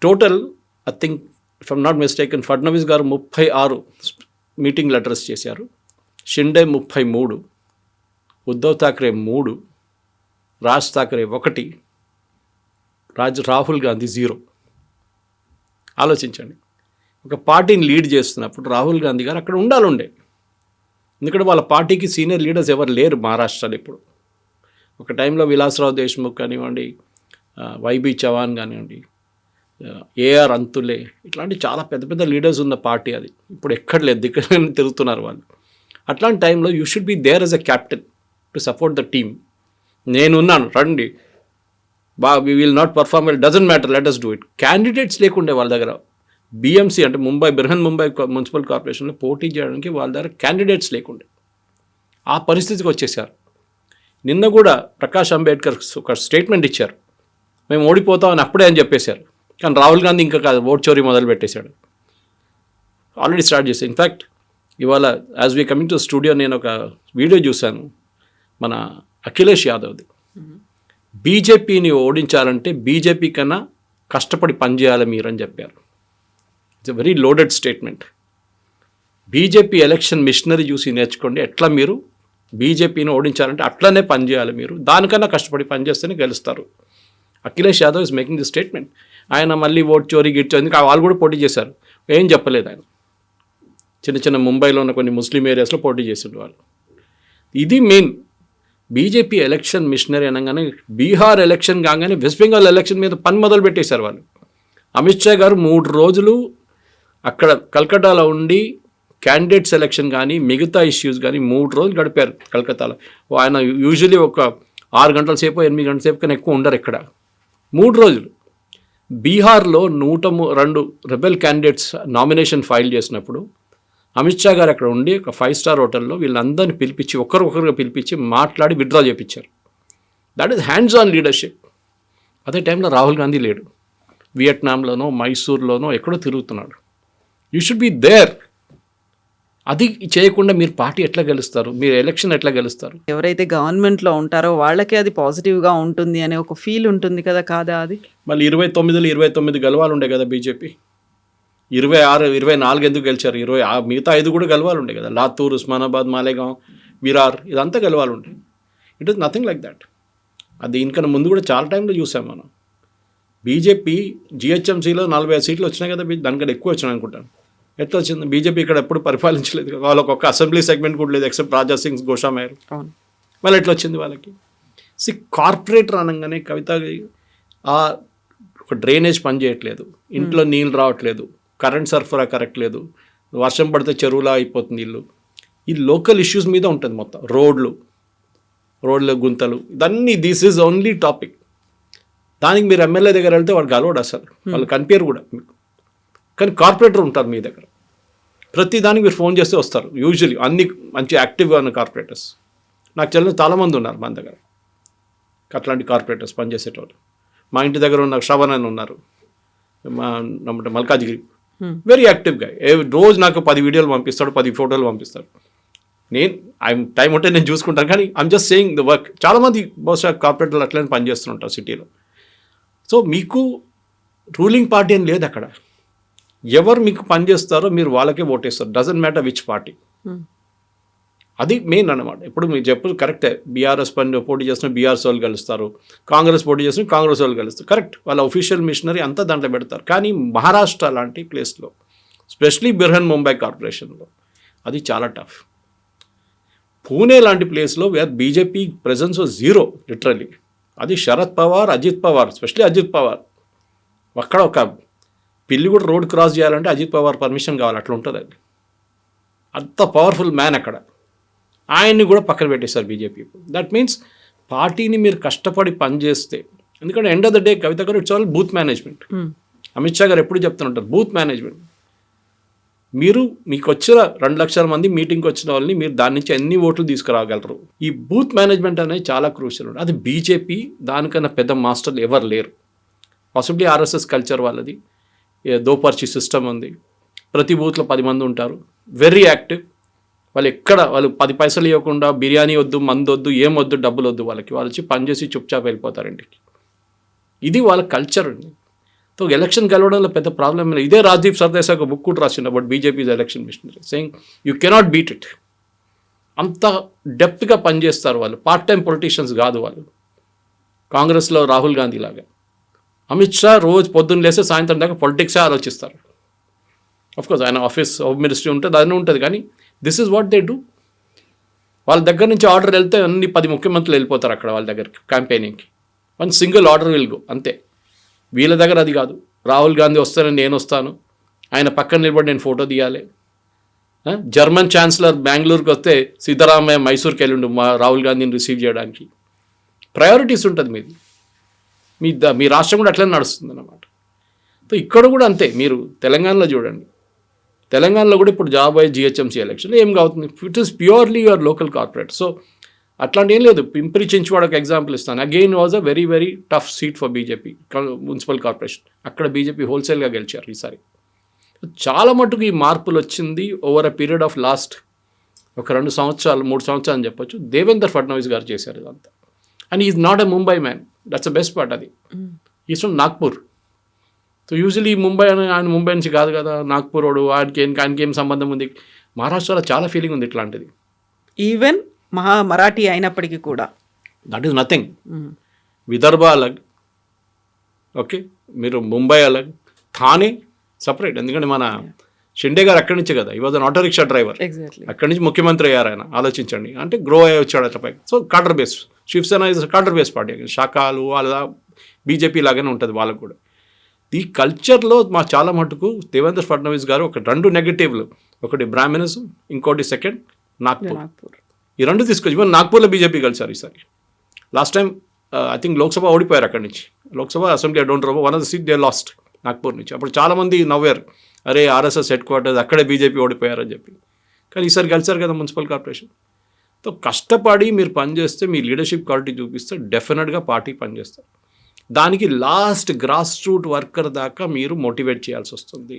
Total I think if I'm not mistaken Fadnavis గారు 36 మీటింగ్లు అడ్రస్ చేశారు, షిండే 33, ఉద్ధవ్ ఠాక్రే 3, రాజ్ ఠాక్రే 1, రాహుల్ గాంధీ 0. ఆలోచించండి, ఒక పార్టీని లీడ్ చేస్తున్నప్పుడు రాహుల్ గాంధీ గారు అక్కడ ఉండాలండే. ఎందుకంటే వాళ్ళ పార్టీకి సీనియర్ లీడర్స్ ఎవరు లేరు మహారాష్ట్రలో ఇప్పుడు. ఒక టైంలో విలాస్రావు దేశ్ముఖ్ కానివ్వండి, వైబీ చవాన్ కానివ్వండి, ఏఆర్ అంతులే, ఇట్లాంటి చాలా పెద్ద పెద్ద లీడర్స్ ఉన్న పార్టీ అది. ఇప్పుడు ఎక్కడ లేదు, దిక్కున తిరుగుతున్నారు వాళ్ళు. అట్లాంటి టైంలో you should be there as a captain to support the team. నేనున్నాను, రండి, we will not perform well, doesn't matter, let us do it. Candidates లేకుండే వాళ్ళ దగ్గర. బీఎంసీ అంటే బృహన్ ముంబై మున్సిపల్ కార్పొరేషన్లో పోటీ చేయడానికి వాళ్ళ దగ్గర క్యాండిడేట్స్ లేకుండే. ఆ పరిస్థితికి వచ్చేసారు. నిన్న కూడా ప్రకాష్ అంబేద్కర్ ఒక స్టేట్మెంట్ ఇచ్చారు, మేము ఓడిపోతామని అప్పుడే అని చెప్పేశారు. కానీ రాహుల్ గాంధీ ఇంకా కాదు, ఓట్ చోరీ మొదలు పెట్టేశాడు, ఆల్రెడీ స్టార్ట్ చేశారు. ఇన్ఫ్యాక్ట్ ఇవాళ as we coming to studio నేను ఒక వీడియో చూశాను మన అఖిలేష్ యాదవ్ది. బీజేపీని ఓడించాలంటే బీజేపీ కన్నా కష్టపడి పనిచేయాలి మీరని చెప్పారు. It's a very loaded statement. BJP election machinery చూసి నేర్చుకోండి, ఎట్లా మీరు బీజేపీని ఓడించాలంటే అట్లనే పనిచేయాలి, మీరు దానికన్నా కష్టపడి పనిచేస్తేనే గెలుస్తారు. Akhilesh Yadav is making the statement. ఆయన మళ్ళీ ఓట్ చోరీ గిట్ ఎందుకు వాళ్ళు కూడా పోటీ చేశారు, ఏం చెప్పలేదు ఆయన. చిన్న చిన్న ముంబైలో ఉన్న కొన్ని ముస్లిం ఏరియాస్లో పోటీ చేసిండు వాళ్ళు. ఇది మెయిన్ బీజేపీ ఎలక్షన్ మిషనరీ అనగానే. బీహార్ ఎలక్షన్ కాగానే వెస్ట్ బెంగాల్ ఎలక్షన్ మీద పని మొదలు పెట్టేశారు వాళ్ళు. అమిత్ షా గారు 3 రోజులు అక్కడ కల్కటాలో ఉండి క్యాండిడేట్ సెలెక్షన్ కానీ మిగతా ఇష్యూస్ కానీ 3 రోజులు గడిపారు కలకత్తాలో. ఆయన యూజువలీ ఒక 6 గంటల సేపు 8 గంటల సేపు కన్నా ఎక్కువ ఉండరు ఇక్కడ. 3 రోజులు బీహార్లో 102 రెబెల్ క్యాండిడేట్స్ నామినేషన్ ఫైల్ చేసినప్పుడు అమిత్ షా గారు అక్కడ ఉండి ఒక 5-star హోటల్లో వీళ్ళందరినీ పిలిపించి ఒకరికొకరుగా పిలిపించి మాట్లాడి విత్డ్రా చేయించారు. That is hands on leadership. అదే టైంలో రాహుల్ గాంధీ లేడు, వియట్నాంలోనో మైసూర్లోనో ఎక్కడో తిరుగుతున్నాడు. You should be there. అది చేయకుండా మీరు పార్టీ ఎట్లా గెలుస్తారు, మీరు ఎలక్షన్ ఎట్లా గెలుస్తారు? ఎవరైతే గవర్నమెంట్లో ఉంటారో వాళ్ళకే అది పాజిటివ్గా ఉంటుంది అనే ఒక ఫీల్ ఉంటుంది కదా, కాదా అది? మళ్ళీ 29 గెలవాలుండే కదా బీజేపీ. 26, 24 ఎందుకు గెలిచారు? మిగతా 5 కూడా గెలవాలుండే కదా. లాతూర్, ఉస్మానాబాద్, మాలేగాం, విరార్, ఇదంతా గెలవాలుండే. It is nothing like that. అది ఇంకా ముందు కూడా చాలా టైంలో చూసాం మనం. బీజేపీ జిహెచ్ఎంసీలో 45 సీట్లు వచ్చినాయి కదా, దానికంటే ఎక్కువ వచ్చినాయి అనుకుంటాను. ఎట్లా వచ్చింది? బీజేపీ ఇక్కడ ఎప్పుడు పరిపాలించలేదు, వాళ్ళకి ఒక అసెంబ్లీ సెగ్మెంట్ కూడా లేదు ఎక్సెప్ట్ రాజా సింగ్ గోషామేర్. మళ్ళీ ఎట్లా వచ్చింది వాళ్ళకి? కార్పొరేటర్ అనగానే కవిత ఒక డ్రైనేజ్ పని చేయట్లేదు, ఇంట్లో నీళ్ళు రావట్లేదు, కరెంట్ సరఫరా కరెక్ట్ లేదు, వర్షం పడితే చెరువులా అయిపోతుంది ఇల్లు. ఈ లోకల్ ఇష్యూస్ మీద ఉంటుంది మొత్తం. రోడ్ల గుంతలు, ఇదన్నీ దిస్ ఈజ్ ఓన్లీ టాపిక్. దానికి మీరు ఎమ్మెల్యే దగ్గర వెళ్తే వాడు గలవడు అసలు, వాళ్ళు కనిపించరు కూడా మీకు. కానీ కార్పొరేటర్ ఉంటారు మీ దగ్గర, ప్రతి దానికి మీరు ఫోన్ చేస్తే వస్తారు. యూజువలీ అన్ని మంచి యాక్టివ్గా ఉన్న కార్పొరేటర్స్ నాకు తెలియదు చాలామంది ఉన్నారు మన దగ్గర. అట్లాంటి కార్పొరేటర్స్ పనిచేసేటోళ్ళు. మా ఇంటి దగ్గర ఉన్న శ్రవణ్ అని ఉన్నారు, మా మల్కాజ్గిరి, వెరీ యాక్టివ్గా రోజు నాకు 10 వీడియోలు పంపిస్తాడు, 10 ఫోటోలు పంపిస్తాడు. టైం ఉంటే నేను చూసుకుంటాను, కానీ I'm just saying the work. చాలామంది బహుశా కార్పొరేటర్లు అట్లనే పనిచేస్తుంటారు సిటీలో. సో మీకు రూలింగ్ పార్టీ అని లేదు అక్కడ. ఎవరు మీకు పనిచేస్తారో మీరు వాళ్ళకే ఓటేస్తారు, డజంట్ మ్యాటర్ విచ్ పార్టీ. అది మెయిన్ అన్నమాట. ఇప్పుడు మీరు చెప్పు కరెక్టే, బీఆర్ఎస్ పోటీ చేస్తున్న బీఆర్ఎస్ వాళ్ళు కలుస్తారు, కాంగ్రెస్ పోటీ చేస్తున్న కాంగ్రెస్ వాళ్ళు కలుస్తారు, కరెక్ట్. వాళ్ళ ఒఫీషియల్ మిషనరీ అంతా దాంట్లో పెడతారు. కానీ మహారాష్ట్ర లాంటి ప్లేస్లో, స్పెషలీ బిర్హన్ ముంబై కార్పొరేషన్లో అది చాలా టఫ్. పూణే లాంటి ప్లేస్లో where BJP presence zero literally. అది శరద్ పవార్, అజిత్ పవార్, స్పెషలీ అజిత్ పవార్. అక్కడ ఒక పిల్లి కూడా రోడ్ క్రాస్ చేయాలంటే అజిత్ పవార్ పర్మిషన్ కావాలి, అట్లా ఉంటుంది అది. అంత పవర్ఫుల్ మ్యాన్ అక్కడ. ఆయన్ని కూడా పక్కన పెట్టేశారు బీజేపీ. దట్ మీన్స్ పార్టీని మీరు కష్టపడి పనిచేస్తే, ఎందుకంటే ఎండ్ ఆఫ్ ద డే కవిత గారు it's all booth management. Amit Shah గారు ఎప్పుడు చెప్తుంటారు బూత్ మేనేజ్మెంట్. మీకు వచ్చిన 2 లక్షల మంది మీటింగ్కి వచ్చిన వాళ్ళని మీరు దాని నుంచి ఎన్ని ఓట్లు తీసుకురాగలరు. ఈ బూత్ మేనేజ్మెంట్ అనేది చాలా క్రూషియల్. అది బీజేపీ దానికన్నా పెద్ద మాస్టర్లు ఎవరు లేరు. పాసిబ్లీ ఆర్ఎస్ఎస్ కల్చర్ వాళ్ళది, దోపర్చి సిస్టమ్ ఉంది. ప్రతి బూత్లో 10 మంది ఉంటారు, వెరీ యాక్టివ్. వాళ్ళు 10 పైసలు ఇవ్వకుండా బిర్యానీ వద్దు, మందు వద్దు, ఏం వద్దు, డబ్బులు వద్దు వాళ్ళకి. వాళ్ళు వచ్చి పనిచేసి చుప్చాప్ వెళ్ళిపోతారు ఇంటికి. ఇది వాళ్ళ కల్చర్ అండి. సో ఎలక్షన్ గెలవడంలో పెద్ద ప్రాబ్లం లేదు. ఇదే రాజదీప్ సర్దేశాయ్ ఒక బుక్ కూడా రాసిండు about BJP's election machinery, saying you cannot beat it. అంత డెప్త్గా పనిచేస్తారు వాళ్ళు. పార్ట్ టైం పొలిటీషియన్స్ కాదు వాళ్ళు. కాంగ్రెస్లో రాహుల్ గాంధీ లాగా. అమిత్ షా రోజు పొద్దున్న లేస్తే సాయంత్రం దాకా పొలిటిక్సే ఆలోచిస్తారు. అఫ్కోర్స్ ఆయన ఆఫీస్ హోమ్ మినిస్ట్రీ ఉంటుంది, అదన్నీ ఉంటుంది, కానీ this is what they do. వాళ్ళ దగ్గర నుంచి ఆర్డర్ వెళ్తే అన్ని 10 ముఖ్యమంత్రులు వెళ్ళిపోతారు అక్కడ వాళ్ళ దగ్గరికి క్యాంపెయినింగ్కి. 1 సింగిల్ ఆర్డర్ విల్ గో, అంతే. వీళ్ళ దగ్గర అది కాదు. రాహుల్ గాంధీ వస్తానని నేను వస్తాను, ఆయన పక్కన నిలబడి నేను ఫోటో తీయాలి. జర్మన్ ఛాన్సలర్ బెంగళూరుకి వస్తే సీతారామయ్య మైసూర్కి వెళ్ళిండు రాహుల్ గాంధీని రిసీవ్ చేయడానికి. ప్రయారిటీస్ ఉంటుంది మీది. మీ రాష్ట్రం కూడా అట్లనే నడుస్తుంది అన్నమాట. సో ఇక్కడ కూడా అంతే. మీరు తెలంగాణలో చూడండి, తెలంగాణలో కూడా ఇప్పుడు జాబోయే జిహెచ్ఎంసీ ఎలక్షన్లో ఏం కావుతుంది, it is purely your local corporate. So అట్లాంటి ఏం లేదు. పింప్రి చించువాడకు ఎగ్జాంపుల్ ఇస్తాను. Again was a very very tough seat for BJP municipal corporation. అక్కడ బీజేపీ హోల్సేల్గా గెలిచారు ఈసారి. చాలా మటుకు ఈ మార్పులు వచ్చింది over a period of last ఒక 2 సంవత్సరాలు 3 సంవత్సరాలు అని చెప్పొచ్చు. దేవేంద్ర ఫడ్నవీస్ గారు చేశారు ఇదంతా. And is not a Mumbai man, that's the best part. అది is from Nagpur. So usually Mumbai అని, ఆయన ముంబై నుంచి కాదు కదా, నాగ్పూర్ వాడు, ఆయనకి ఏం సంబంధం ఉంది. మహారాష్ట్రలో చాలా ఫీలింగ్ ఉంది ఇట్లాంటిది. ఈవెన్ మరాఠీ అయినప్పటికీ కూడా దట్ ఈస్ నథింగ్. విదర్భ అలగ్, ఓకే, మీరు ముంబై అలగ్, థానే సపరేట్. ఎందుకంటే మన షిండే గారు అక్కడి నుంచే కదా, ఈ was an auto rickshaw driver. అక్కడి నుంచి ముఖ్యమంత్రి అయ్యారు ఆయన. ఆలోచించండి, అంటే గ్రో అయ్యి వచ్చాడు అట్లా పైకి. So cadre base, Shivsena is cadre base party. శాఖలు వాళ్ళ బీజేపీ లాగానే ఉంటుంది వాళ్ళకు కూడా. ఈ కల్చర్లో చాలా మటుకు దేవేంద్ర ఫడ్నవీస్ గారు ఒక 2 నెగటివ్లు, ఒకటి బ్రాహ్మణిజం, ఇంకోటి సెకండ్ నాగ్పూర్. ఈ 2 తీసుకొచ్చి ఈవెన్ నాగ్పూర్లో బీజేపీ కలిసారు ఈసారి. Last time I think Lok Sabha ఓడిపోయారు అక్కడి నుంచి. Lok Sabha assembly I don't know, 1 of the seat they last Nagpur నుంచి. అప్పుడు చాలామంది నవ్వారు, అరే ఆర్ఎస్ఎస్ హెడ్ క్వార్టర్స్ అక్కడే బీజేపీ ఓడిపోయారని చెప్పి. కానీ ఈసారి కలిసారు కదా మున్సిపల్ కార్పొరేషన్. సో కష్టపడి మీరు పనిచేస్తే, మీ లీడర్షిప్ క్వాలిటీ చూపిస్తే డెఫినెట్గా పార్టీ పనిచేస్తారు. దానికి లాస్ట్ గ్రాస్ రూట్ వర్కర్ దాకా మీరు మోటివేట్ చేయాల్సి వస్తుంది.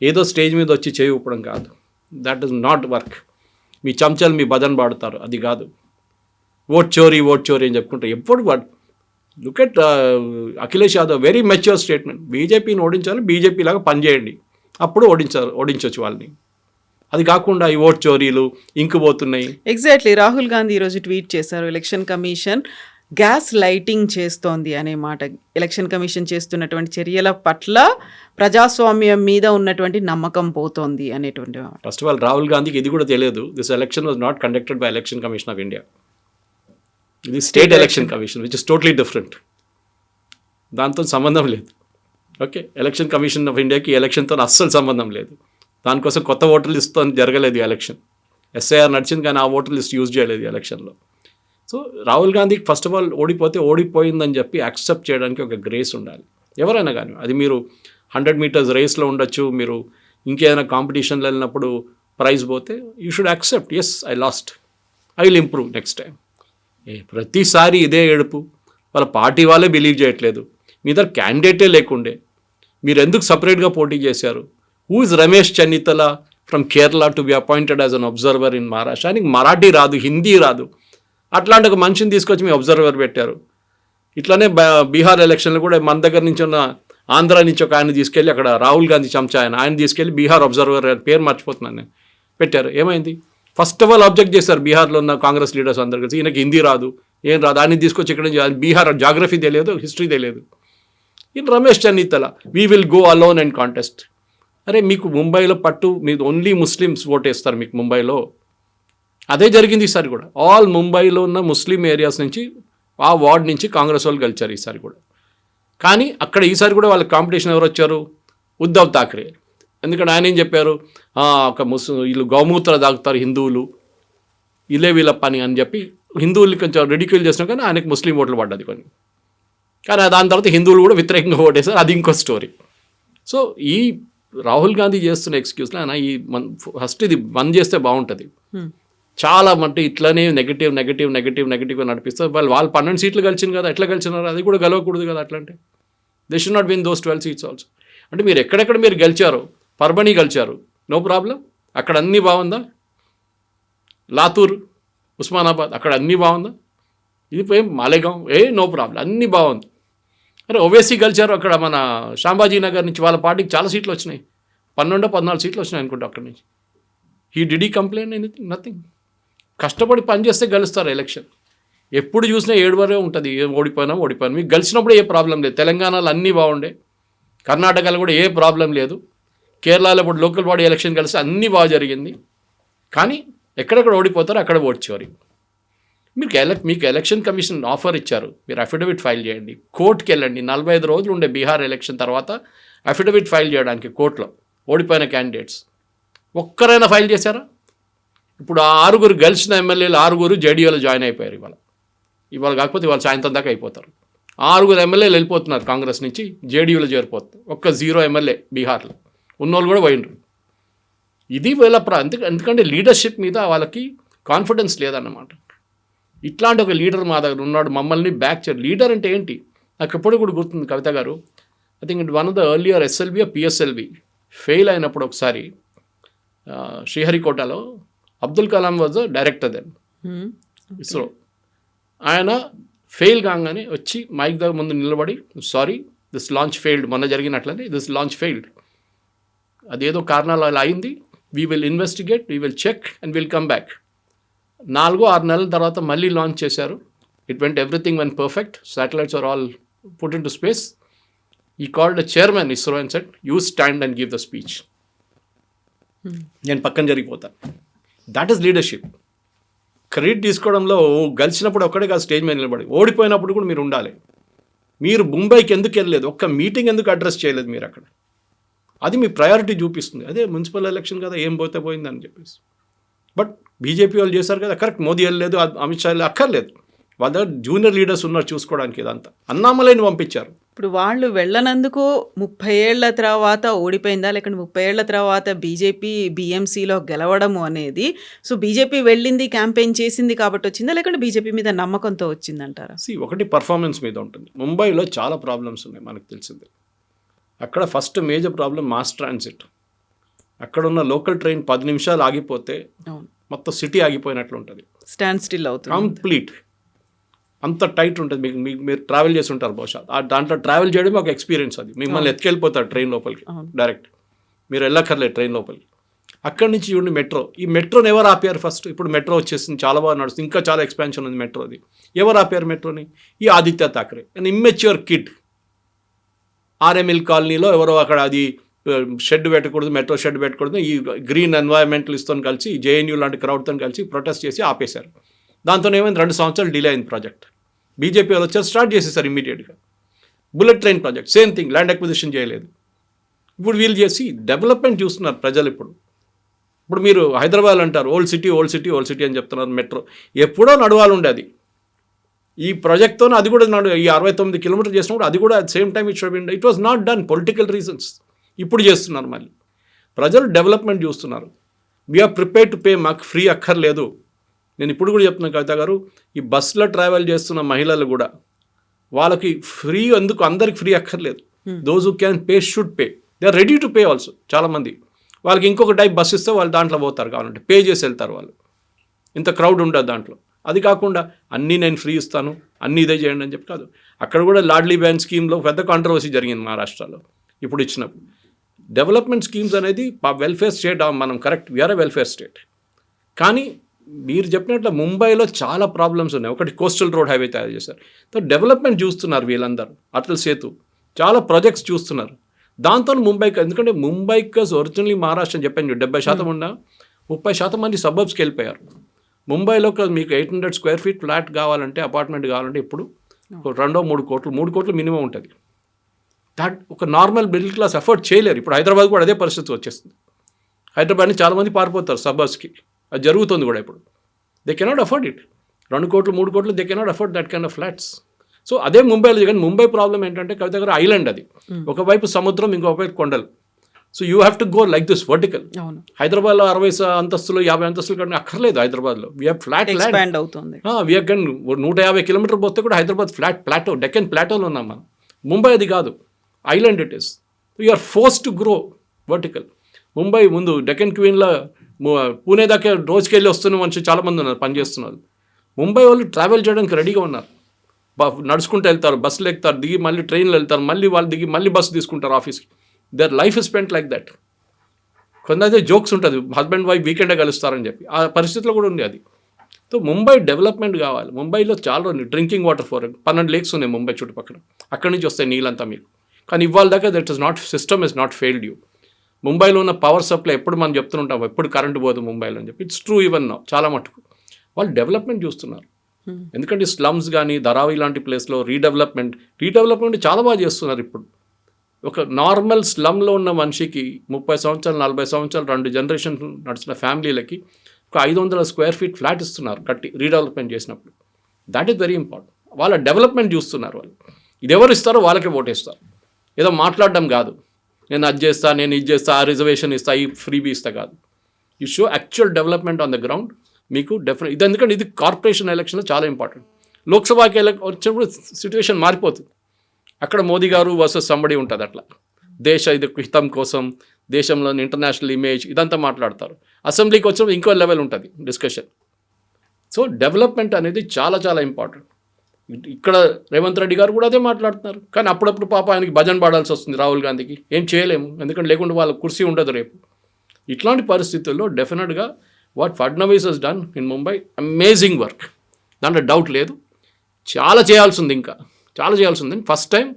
ఏదో స్టేజ్ మీద వచ్చి చేయి ఊపడం కాదు. That is not work. మీ చెంచాలు మీ బదన్ పాడతారు, అది కాదు. ఓట్ చోరీ అని చెప్పుకుంటారు ఎప్పుడు. Look at Akhilesh Yadav, very mature statement. బీజేపీని ఓడించాలి, బీజేపీ లాగా పనిచేయండి, అప్పుడు ఓడించవచ్చు వాళ్ళని. అది కాకుండా ఈ ఓట్ చోరీలు ఇంకుపోతున్నాయి. ఎగ్జాక్ట్లీ. రాహుల్ గాంధీ ఈరోజు ట్వీట్ చేశారు, ఎలక్షన్ కమిషన్ గ్యాస్ లైటింగ్ చేస్తోంది అనే మాట. ఎలక్షన్ కమిషన్ చేస్తున్నటువంటి చర్యల పట్ల ప్రజాస్వామ్యం మీద ఉన్నటువంటి నమ్మకం పోతోంది అనేటువంటి మాట. ఫస్ట్ ఆఫ్ ఆల్ రాహుల్ గాంధీకి ఇది కూడా తెలియదు, this election was not conducted by Election Commission of India. ఇది state election commission, which is totally different. దాంతో సంబంధం లేదు. ఓకే, ఎలక్షన్ కమిషన్ ఆఫ్ ఇండియాకి ఎలక్షన్తో అస్సలు సంబంధం లేదు. దానికోసం కొత్త ఓటర్ లిస్ట్తో జరగలేదు ఎలక్షన్. ఎస్ఐఆర్ నడిచింది, కానీ ఆ ఓటర్ లిస్ట్ యూజ్ చేయలేదు ఎలక్షన్లో. సో రాహుల్ గాంధీకి ఫస్ట్ ఆఫ్ ఆల్ ఓడిపోయిందని చెప్పి యాక్సెప్ట్ చేయడానికి ఒక గ్రేస్ ఉండాలి, ఎవరైనా కానీ. అది మీరు 100 మీటర్స్ రేస్లో ఉండొచ్చు, మీరు ఇంకేదైనా కాంపిటీషన్లో వెళ్ళినప్పుడు ప్రైజ్ పోతే you should accept, yes I lost, I will improve next time. ప్రతిసారి ఇదే ఏడుపు, వాళ్ళ పార్టీ వాళ్ళే బిలీవ్ చేయట్లేదు. మీ దగ్గర క్యాండిడేటే లేకుండే మీరు ఎందుకు సపరేట్గా పోటీ చేశారు? Who is Ramesh Chennithala from Kerala to be appointed as an observer in Maharashtra? ఆయనకి మరాఠీ రాదు, హిందీ రాదు. అట్లాంటి ఒక మనిషిని తీసుకొచ్చి మీ అబ్జర్వర్ పెట్టారు. ఇట్లానే బీహార్ ఎలక్షన్లు కూడా మన దగ్గర నుంచి ఉన్న ఆంధ్ర నుంచి ఒక ఆయన తీసుకెళ్ళి అక్కడ రాహుల్ గాంధీ చెంచా ఆయన తీసుకెళ్ళి బీహార్ అబ్జర్వర్ పేరు మర్చిపోతున్నాను నేను పెట్టారు. ఏమైంది? ఫస్ట్ ఆఫ్ ఆల్ ఆబ్జెక్ట్ చేశారు బీహార్లో ఉన్న కాంగ్రెస్ లీడర్స్ అందరు కలిసి, ఈయనకి హిందీ రాదు, ఏం రాదు, ఆయన తీసుకొచ్చి ఇక్కడ నుంచి బీహార్ జాగ్రఫీ తెలియదు, హిస్టరీ తెలియదు. ఈయన Ramesh Chennithala we will go alone and contest. అరే మీకు ముంబైలో మీరు ఓన్లీ ముస్లిమ్స్ ఓటేస్తారు మీకు ముంబైలో. అదే జరిగింది ఈసారి కూడా. ఆల్ ముంబైలో ఉన్న ముస్లిం ఏరియాస్ నుంచి ఆ వార్డ్ నుంచి కాంగ్రెస్ వాళ్ళు గెలిచారు ఈసారి కూడా. కానీ అక్కడ ఈసారి కూడా వాళ్ళ కాంపిటీషన్ ఎవరు వచ్చారు? ఉద్ధవ్ థాక్రే. ఎందుకంటే ఆయన ఏం చెప్పారు, ఒక వీళ్ళు గౌమూత్ర తాగుతారు హిందువులు, ఇలే వీళ్ళ పని అని చెప్పి హిందువులు కొంచెం రెడిక్యూల్ చేసినా కానీ ఆయనకు ముస్లిం ఓట్లు పడ్డది కొన్ని. కానీ దాని తర్వాత హిందువులు కూడా వ్యతిరేకంగా ఓటేశారు, అది ఇంకో స్టోరీ. సో ఈ రాహుల్ గాంధీ చేస్తున్న ఎక్స్క్యూజ్లో ఆయన ఫస్ట్ ఇది బంద్ చేస్తే బాగుంటుంది. చాలా అంటే ఇట్లానే నెగిటివ్ నడిపిస్తారు. వాళ్ళు 12 సీట్లు గెలిచింది కదా, ఎట్లా గెలిచినారు? అది కూడా గెలవకూడదు కదా అట్లా అంటే. They should not win those 12 seats also. అంటే మీరు ఎక్కడెక్కడ మీరు గెలిచారు, పర్బనీ గెలిచారు, నో ప్రాబ్లం, అక్కడ అన్నీ బాగుందా? లాతూర్, ఉస్మానాబాద్ అక్కడ అన్నీ బాగుందా? ఇది పోయి మాలేగాం నో ప్రాబ్లం, అన్నీ బాగుంది. అరే ఓవేసీ గెలిచారు అక్కడ మన శాంబాజీ నగర్ నుంచి, వాళ్ళ పార్టీకి చాలా సీట్లు వచ్చినాయి, 12-14 సీట్లు వచ్చినాయి అనుకుంటా అక్కడి నుంచి. Did he complaint anything? Nothing. కష్టపడి పనిచేస్తే గెలుస్తారు ఎలక్షన్. ఎప్పుడు చూసినా 7 వరే ఉంటుంది, ఓడిపోయినా. మీకు గెలిచినప్పుడు ఏ ప్రాబ్లం లేదు. తెలంగాణలో అన్నీ బాగుండే, కర్ణాటకలో కూడా ఏ ప్రాబ్లం లేదు, కేరళలో ఇప్పుడు లోకల్ బాడీ ఎలక్షన్ కలిసి అన్నీ బాగా జరిగింది. కానీ ఎక్కడెక్కడ ఓడిపోతారో అక్కడ ఓట్ చివరి. మీకు ఎలక్షన్ కమిషన్ ఆఫర్ ఇచ్చారు, మీరు అఫిడవిట్ ఫైల్ చేయండి, కోర్టుకి వెళ్ళండి. 45 రోజులు ఉండే బీహార్ ఎలక్షన్ తర్వాత అఫిడవిట్ ఫైల్ చేయడానికి కోర్టులో ఓడిపోయిన క్యాండిడేట్స్ ఒక్కరైనా ఫైల్ చేశారా? ఇప్పుడు ఆ 6 గెలిచిన ఎమ్మెల్యేలు 6 జేడీయూలో జాయిన్ అయిపోయారు. ఇవాళ కాకపోతే ఇవాళ సాయంత్రం దాకా అయిపోతారు. 6 ఎమ్మెల్యేలు వెళ్ళిపోతున్నారు కాంగ్రెస్ నుంచి, జేడీయూలో చేరిపోతుంది. 0 ఎమ్మెల్యే బీహార్లో ఉన్నోళ్ళు కూడా పోయినరు. ఇది వీళ్ళ ఎందుకంటే లీడర్షిప్ మీద వాళ్ళకి కాన్ఫిడెన్స్ లేదన్నమాట. ఇట్లాంటి ఒక లీడర్ మా దగ్గర ఉన్నాడు, మమ్మల్ని బ్యాక్ చేయాలి. లీడర్ అంటే ఏంటి నాకు ఎప్పుడు కూడా గుర్తుంది కవిత గారు. I think it one of the earlier SLV PSLV fail అయినప్పుడు ఒకసారి శ్రీహరికోటలో Abdul Kalam was director then ISRO. ఆయన ఫెయిల్ కాగానే వచ్చి మైక్ దగ్గర ముందు నిలబడి, సారీ దిస్ లాంచ్ ఫెయిల్డ్, మొన్న జరిగినట్లనే దిస్ లాంచ్ ఫెయిల్డ్, అదేదో కారణాలు అలా అయింది, we will investigate, we will check and will come back. 4-6 నెలల తర్వాత మళ్ళీ లాంచ్ చేశారు. It went everything when perfect, satellites are all put into space. He called chairman ISRO and said, you stand and give the speech. నేను పక్కన జరిగిపోతాను. That is leadership. Credit తీసుకోవడంలో గెలిచినప్పుడు ఒక్కడే కాదు స్టేజ్ మీద నిలబడి, ఓడిపోయినప్పుడు కూడా మీరు ఉండాలి. మీరు ముంబైకి ఎందుకు వెళ్ళలేదు, ఒక్క మీటింగ్ ఎందుకు అడ్రస్ చేయలేదు మీరు అక్కడ? అది మీ ప్రయారిటీ చూపిస్తుంది. అదే మున్సిపల్ ఎలక్షన్ కదా, ఏం పోతే పోయిందని చెప్పేసి. బట్ బీజేపీ వాళ్ళు చేశారు కదా, కరెక్ట్. మోదీ వెళ్ళలేదు, అమిత్ షా అక్కర్లేదు, వాళ్ళ దగ్గర జూనియర్ లీడర్స్ ఉన్నారు చూసుకోవడానికి. ఇదంతా అన్నామలైని పంపించారు. ఇప్పుడు వాళ్ళు వెళ్ళనందుకు 30 ఏళ్ల తర్వాత ఓడిపోయిందా, లేకుంటే 30 ఏళ్ల తర్వాత బీజేపీ బీఎంసీలో గెలవడము అనేది, సో బీజేపీ వెళ్ళింది క్యాంపెయిన్ చేసింది కాబట్టి వచ్చిందా, లేకుంటే బీజేపీ మీద నమ్మకంతో వచ్చిందంటారా? ఒకటి పర్ఫార్మెన్స్ మీద ఉంటుంది. ముంబైలో చాలా ప్రాబ్లమ్స్ ఉన్నాయి మనకు తెలిసింది. అక్కడ first major problem mass transit. అక్కడ ఉన్న లోకల్ ట్రైన్ 10 నిమిషాలు ఆగిపోతే మొత్తం సిటీ ఆగిపోయినట్లు ఉంటుంది, స్టాండ్ స్టిల్ అవుతుంది కంప్లీట్. అంత టైట్ ఉంటుంది. మీరు ట్రావెల్ చేసి ఉంటారు బహుశా, దాంట్లో ట్రావెల్ చేయడం ఒక ఎక్స్పీరియన్స్. అది మిమ్మల్ని ఎత్తుకెళ్ళిపోతారు ట్రైన్ లోపలికి డైరెక్ట్, మీరు వెళ్ళక్కర్లేదు ట్రైన్ లోపలికి. అక్కడి నుంచి చూడండి మెట్రో. ఈ మెట్రోని ఎవరు ఆపారు ఫస్ట్? ఇప్పుడు మెట్రో వచ్చేసింది, చాలా బాగా నడుస్తుంది, ఇంకా చాలా ఎక్స్పాన్షన్ ఉంది మెట్రోది. ఎవరు ఆపారు మెట్రోని? ఈ Aditya Thackeray, and immature kid. RML కాలనీలో ఎవరో అక్కడ అది షెడ్ పెట్టకూడదు, మెట్రో షెడ్ పెట్టకూడదు, ఈ గ్రీన్ ఎన్వైరన్మెంటలిస్ట్తో కలిసి జేఎన్యూ లాంటి క్రౌడ్తో కలిసి ప్రొటెస్ట్ చేసి ఆపేశారు. దాంతో ఏమైంది, 2 సంవత్సరాలు డిలే అయింది ప్రాజెక్ట్. బీజేపీ వాళ్ళు వచ్చారు, స్టార్ట్ చేసేసారు ఇమీడియట్గా. Bullet train project same thing, land acquisition చేయలేదు. ఇప్పుడు వీళ్ళు చేసి డెవలప్మెంట్ చూస్తున్నారు ప్రజలు. ఇప్పుడు మీరు హైదరాబాద్ అంటారు ఓల్డ్ సిటీ అని చెప్తున్నారు. మెట్రో ఎప్పుడో నడవాలి ఉండే అది. ఈ ప్రాజెక్ట్తో అది కూడా ఈ 69 కిలోమీటర్లు చేసినప్పుడు అది కూడా at same time it was not done, political reasons. ఇప్పుడు చేస్తున్నారు మళ్ళీ. ప్రజలు డెవలప్మెంట్ చూస్తున్నారు. వీఆర్ ప్రిపేర్డ్ టు పే, మాకు ఫ్రీ అక్కర్లేదు. నేను ఇప్పుడు కూడా చెప్తున్నాను కవిత గారు, ఈ బస్సులో ట్రావెల్ చేస్తున్న మహిళలు కూడా వాళ్ళకి ఫ్రీ ఎందుకు, అందరికి ఫ్రీ అక్కర్లేదు. Those who can pay should pay, they are ready to pay also. చాలామంది వాళ్ళకి ఇంకొక టైప్ బస్ ఇస్తే వాళ్ళు దాంట్లో పోతారు, కావాలంటే పే చేసి వెళ్తారు వాళ్ళు. ఇంత క్రౌడ్ ఉండదు దాంట్లో. అది కాకుండా అన్నీ నేను ఫ్రీ ఇస్తాను, అన్నీ ఇదే చేయండి అని చెప్పి కాదు. అక్కడ కూడా లాడ్లీ బ్యాన్ స్కీమ్లో పెద్ద కాంట్రవర్సీ జరిగింది మహారాష్ట్రలో ఇప్పుడు ఇచ్చినప్పుడు. డెవలప్మెంట్ స్కీమ్స్ అనేది వెల్ఫేర్ స్టేట్, మనం కరెక్ట్, వీఆర్ ఎ వెల్ఫేర్ స్టేట్. కానీ మీరు చెప్పినట్లు ముంబైలో చాలా ప్రాబ్లమ్స్ ఉన్నాయి. ఒకటి కోస్టల్ రోడ్ హైవే తయారు చేశారు, సో డెవలప్మెంట్ చూస్తున్నారు వీళ్ళందరూ. అటల్ సేతు, చాలా ప్రాజెక్ట్స్ చూస్తున్నారు. దాంతో ముంబైకి, ఎందుకంటే ముంబైకి ఒరిజినల్లీ మహారాష్ట్ర అని చెప్పాను 70% ఉన్న 30% మంది సబర్బ్స్కి వెళ్ళిపోయారు. ముంబైలో మీకు 800 స్క్వేర్ ఫీట్ ఫ్లాట్ కావాలంటే, అపార్ట్మెంట్ కావాలంటే ఇప్పుడు 2-3 కోట్లు, 3 కోట్లు మినిమం ఉంటుంది. దాట్ ఒక నార్మల్ మిడిల్ క్లాస్ అఫోర్డ్ చేయలేరు. ఇప్పుడు హైదరాబాద్ కూడా అదే పరిస్థితి వచ్చేస్తుంది. హైదరాబాద్ని చాలామంది పారిపోతారు సబర్బ్స్కి, అది జరుగుతుంది కూడా ఇప్పుడు. They cannot afford it. 2 కోట్లు 3 కోట్లు they cannot afford that kind of flats. So అదే ముంబైలో. కానీ ముంబై ప్రాబ్లం ఏంటంటే కవిత దగ్గర ఐలాండ్, అది ఒకవైపు సముద్రం, ఇంకోవైపు కొండలు. So you have to go like this vertical. హైదరాబాద్లో 60 అంతస్తులు 50 అంతస్తులు కానీ అక్కర్లేదు. హైదరాబాద్లో వీ హ్యావ్ ఫ్లాట్ ల్యాండ్ అవుతుంది. వీ హ్యావ్ గన్ 150 కిలోమీటర్ పోతే కూడా హైదరాబాద్ ఫ్లాట్ ప్లాటో, డెక్కన్ ప్లాటోలో ఉన్నాం మనం. ముంబై అది కాదు, island it is. You are force to grow vertical. Mumbai ముందు డెక్కన్ క్వీన్లో పూణే దాకా రోజుకి వెళ్ళి వస్తున్న మనుషులు చాలామంది ఉన్నారు, పనిచేస్తున్నారు. ముంబై వాళ్ళు ట్రావెల్ చేయడానికి రెడీగా ఉన్నారు. నడుచుకుంటూ వెళ్తారు, బస్సులు ఎక్కుతారు, దిగి మళ్ళీ ట్రైన్లో వెళ్తారు, మళ్ళీ వాళ్ళు దిగి మళ్ళీ బస్సు తీసుకుంటారు ఆఫీస్కి. Their life is spent like that. కొందరైతే జోక్స్ ఉంటుంది, హస్బెండ్ వైఫ్ వీకెండే కలుస్తారని చెప్పి. ఆ పరిస్థితిలో కూడా ఉంది అది. సో ముంబై డెవలప్మెంట్ కావాలి. ముంబైలో చాలా డ్రింకింగ్ వాటర్ ఫోర్ 12 లేక్స్ ఉన్నాయి ముంబై చుట్టుపక్కల. అక్కడి నుంచి వస్తాయి నీళ్ళంతా మీకు. కానీ ఇవాళ దాకా that is not, system is not failed you. ముంబైలో ఉన్న పవర్ సప్లై ఎప్పుడు మనం చెప్తుంటాం, ఎప్పుడు కరెంటు పోదు ముంబైలో అని చెప్పి. It's true even now. చాలా మటుకు వాళ్ళు డెవలప్మెంట్ చూస్తున్నారు. ఎందుకంటే స్లమ్స్ కానీ ధరావి లాంటి ప్లేస్లో రీడెవలప్మెంట్ చాలా బాగా చేస్తున్నారు ఇప్పుడు. ఒక నార్మల్ స్లమ్లో ఉన్న మనిషికి 30 సంవత్సరాలు 40 సంవత్సరాలు 2 జనరేషన్ నడిచిన ఫ్యామిలీలకి ఒక 500 స్క్వేర్ ఫీట్ ఫ్లాట్ ఇస్తున్నారు కట్టి, రీడెవలప్మెంట్ చేసినప్పుడు. That is very important. వాళ్ళ డెవలప్మెంట్ చూస్తున్నారు వాళ్ళు. ఇది ఎవరు ఇస్తారో వాళ్ళకే ఓటేస్తారు. ఏదో మాట్లాడడం కాదు, నేను అది చేస్తా, నేను ఇది చేస్తా, ఆ రిజర్వేషన్ ఇస్తా, ఈ ఫ్రీబీ ఇస్తా కాదు. You show actual development on the ground. మీకు డెఫినెట్ ఇది, ఎందుకంటే ఇది కార్పొరేషన్ ఎలక్షన్లో చాలా ఇంపార్టెంట్. లోక్సభకి వచ్చినప్పుడు సిచ్యువేషన్ మారిపోతుంది. అక్కడ మోదీ గారు వర్సెస్ సంబడి ఉంటుంది. అట్లా దేశ ఇది హితం కోసం, దేశంలోని ఇంటర్నేషనల్ ఇమేజ్ ఇదంతా మాట్లాడతారు. అసెంబ్లీకి వచ్చినప్పుడు ఇంకో లెవెల్ ఉంటుంది డిస్కషన్. సో డెవలప్మెంట్ అనేది చాలా చాలా ఇంపార్టెంట్. ఇక్కడ రేవంత్ రెడ్డి గారు కూడా అదే మాట్లాడుతున్నారు. కానీ అప్పుడప్పుడు పాప ఆయనకి భజన పాడాల్సి వస్తుంది రాహుల్ గాంధీకి. ఏం చేయలేము, ఎందుకంటే లేకుండా వాళ్ళ కుర్సీ ఉండదు రేపు. ఇట్లాంటి పరిస్థితుల్లో డెఫినెట్గా what Fadnavis has done in Mumbai, amazing work, దాంట్లో డౌట్ లేదు. చాలా చేయాల్సి ఉంది, ఇంకా చాలా చేయాల్సి ఉంది. ఫస్ట్ టైం